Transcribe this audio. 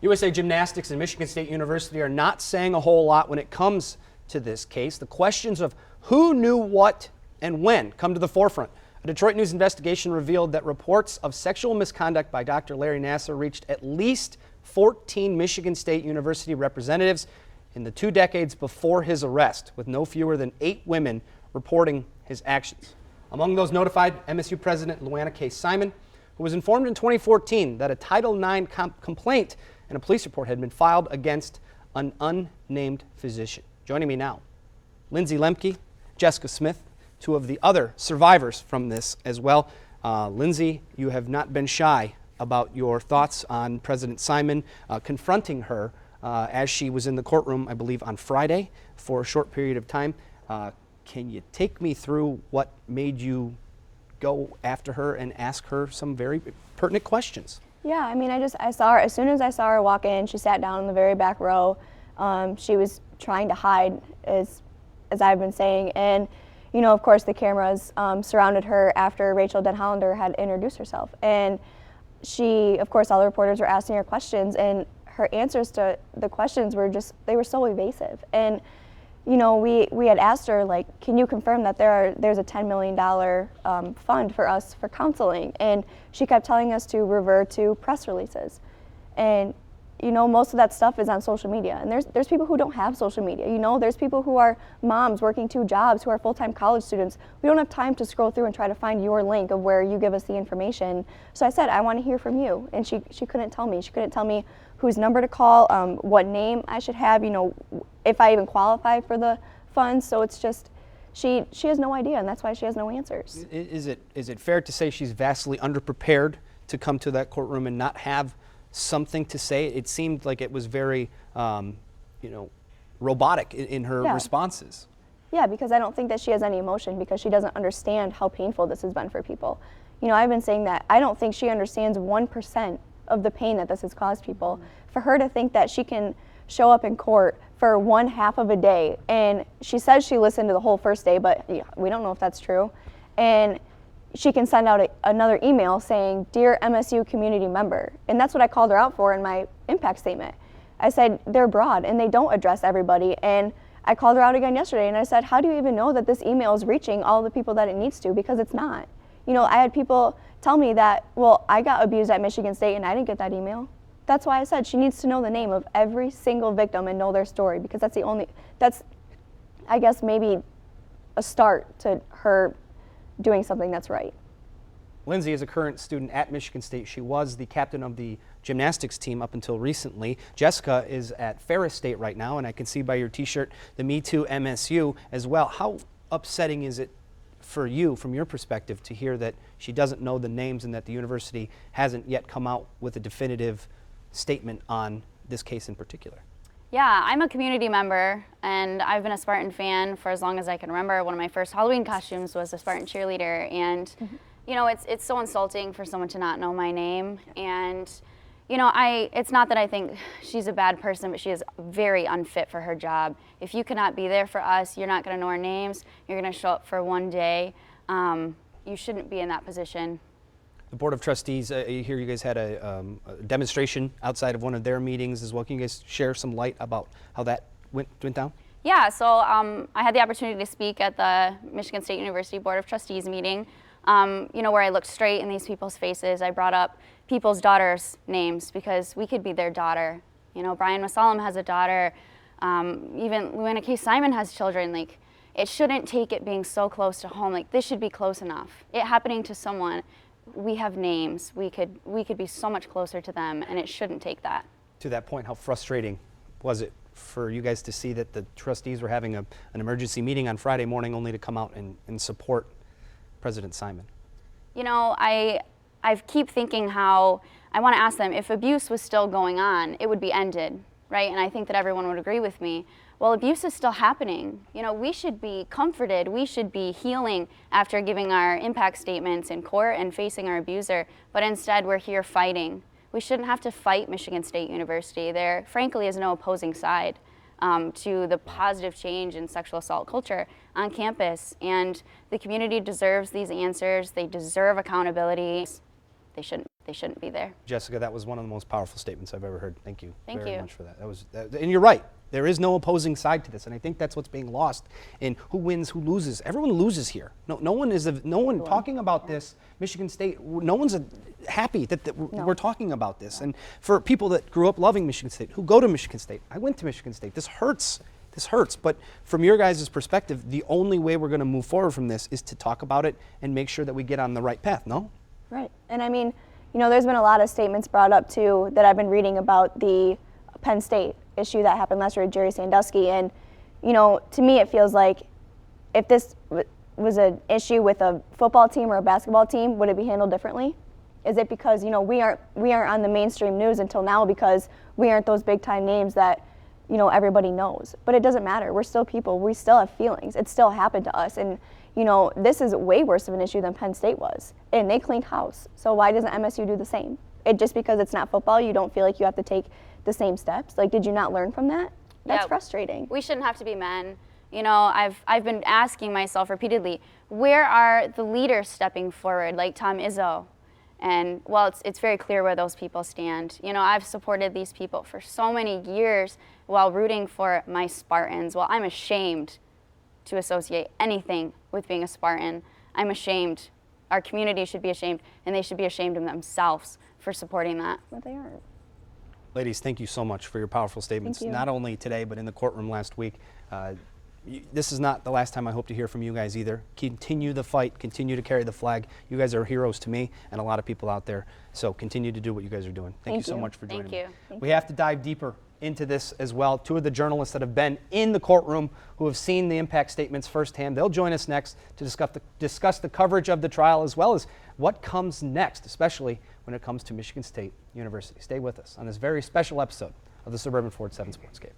USA Gymnastics and Michigan State University are not saying a whole lot when it comes to this case. The questions of who knew what and when come to the forefront. A Detroit News investigation revealed that reports of sexual misconduct by Dr. Larry Nassar reached at least 14 Michigan State University representatives in the 2 decades before his arrest, with no fewer than 8 women reporting his actions. Among those notified, MSU President Luana K. Simon, who was informed in 2014 that a Title IX complaint and a police report had been filed against an unnamed physician. Joining me now, Lindsey Lemke, Jessica Smith, 2 of the other survivors from this as well. Lindsey, you have not been shy about your thoughts on President Simon confronting her as she was in the courtroom, I believe, on Friday for a short period of time. Can you take me through what made you go after her and ask her some very pertinent questions? Yeah, I mean, I saw her, as soon as I saw her walk in, she sat down in the very back row. She was trying to hide, as I've been saying, and you know, of course, the cameras surrounded her after Rachel Denhollander had introduced herself. And she, of course, all the reporters were asking her questions, and her answers to the questions were just, they were so evasive. And you know, we had asked her, like, can you confirm that there's a $10 million fund for us for counseling? And she kept telling us to revert to press releases. And you know, most of that stuff is on social media. And there's people who don't have social media. You know, there's people who are moms working 2 jobs, who are full-time college students. We don't have time to scroll through and try to find your link of where you give us the information. So I said, I want to hear from you. And she couldn't tell me. She couldn't tell me whose number to call, what name I should have, you know, if I even qualify for the funds. So it's just, she has no idea, and that's why she has no answers. Is it fair to say she's vastly underprepared to come to that courtroom and not have something to say? It seemed like it was very, you know, robotic in her responses. Yeah, because I don't think that she has any emotion, because she doesn't understand how painful this has been for people. You know, I've been saying that I don't think she understands 1% of the pain that this has caused people. For her to think that she can show up in court for 1/2 of a day, and she says she listened to the whole first day, but we don't know if that's true, and she can send out another email saying, "Dear MSU community member," and that's what I called her out for in my impact statement. I said, they're broad and they don't address everybody, and I called her out again yesterday and I said, how do you even know that this email is reaching all the people that it needs to? Because it's not. You know, I had people tell me that, well, I got abused at Michigan State and I didn't get that email. That's why I said she needs to know the name of every single victim and know their story, because that's I guess maybe a start to her doing something that's right. Lindsey is a current student at Michigan State. She was the captain of the gymnastics team up until recently. Jessica is at Ferris State right now, and I can see by your t-shirt the Me Too MSU as well. How upsetting is it for you, from your perspective, to hear that she doesn't know the names and that the university hasn't yet come out with a definitive statement on this case in particular? Yeah, I'm a community member, and I've been a Spartan fan for as long as I can remember. One of my first Halloween costumes was a Spartan cheerleader, and you know, it's so insulting for someone to not know my name. And you know, it's not that I think she's a bad person, but she is very unfit for her job. If you cannot be there for us, you're not going to know our names, you're going to show up for 1 day, you shouldn't be in that position. The Board of Trustees, I hear you guys had a demonstration outside of one of their meetings as well. Can you guys share some light about how that went down? Yeah, so I had the opportunity to speak at the Michigan State University Board of Trustees meeting, you know, where I looked straight in these people's faces. I brought up people's daughters' names because we could be their daughter. You know, Brian Masalam has a daughter, even Luana K. Simon has children. Like, it shouldn't take it being so close to home. Like, this should be close enough. It happening to someone, we have names. We could be so much closer to them, and it shouldn't take that. To that point, how frustrating was it for you guys to see that the trustees were having an emergency meeting on Friday morning only to come out and support President Simon? You know, I keep thinking how I want to ask them, if abuse was still going on, it would be ended, right? And I think that everyone would agree with me. Well, abuse is still happening. You know, we should be comforted. We should be healing after giving our impact statements in court and facing our abuser, but instead we're here fighting. We shouldn't have to fight Michigan State University. There, frankly, is no opposing side to the positive change in sexual assault culture on campus, and the community deserves these answers. They deserve accountability. They shouldn't. they shouldn't be there. Jessica, that was one of the most powerful statements I've ever heard. Thank you Thank very you. much for that. And you're right. There is no opposing side to this, and I think that's what's being lost in who wins, who loses. Everyone loses here. No one talking about this. Michigan State. No one's happy that we're talking about this. And for people that grew up loving Michigan State, who go to Michigan State, I went to Michigan State. This hurts. This hurts. But from your guys' perspective, the only way we're going to move forward from this is to talk about it and make sure that we get on the right path. No? Right. And I mean, there's been a lot of statements brought up too that I've been reading about the Penn State issue that happened last year with Jerry Sandusky. And, to me it feels like if this was an issue with a football team or a basketball team, would it be handled differently? Is it because, we aren't on the mainstream news until now because we aren't those big time names that, everybody knows? But it doesn't matter. We're still people. We still have feelings. It still happened to us. And, this is way worse of an issue than Penn State was. And they cleaned house. So why doesn't MSU do the same? Just because it's not football, you don't feel like you have to take the same steps? Like, did you not learn from that? That's frustrating. We shouldn't have to be men. I've been asking myself repeatedly, where are the leaders stepping forward, like Tom Izzo? And, well, it's very clear where those people stand. I've supported these people for so many years while rooting for my Spartans. Well, I'm ashamed to associate anything with being a Spartan. I'm ashamed. Our community should be ashamed, and they should be ashamed of themselves for supporting that. But they aren't. Ladies, thank you so much for your powerful statements, Thank you. not only today, but in the courtroom last week. This is not the last time I hope to hear from you guys either. Continue the fight, continue to carry the flag. You guys are heroes to me and a lot of people out there, so continue to do what you guys are doing. Thank you so much for joining me. Thank you. We have to dive deeper into this as well. Two of the journalists that have been in the courtroom who have seen the impact statements firsthand, they'll join us next to discuss the coverage of the trial as well as what comes next, especially when it comes to Michigan State University. Stay with us on this very special episode of the Suburban Ford 7 Sportscape.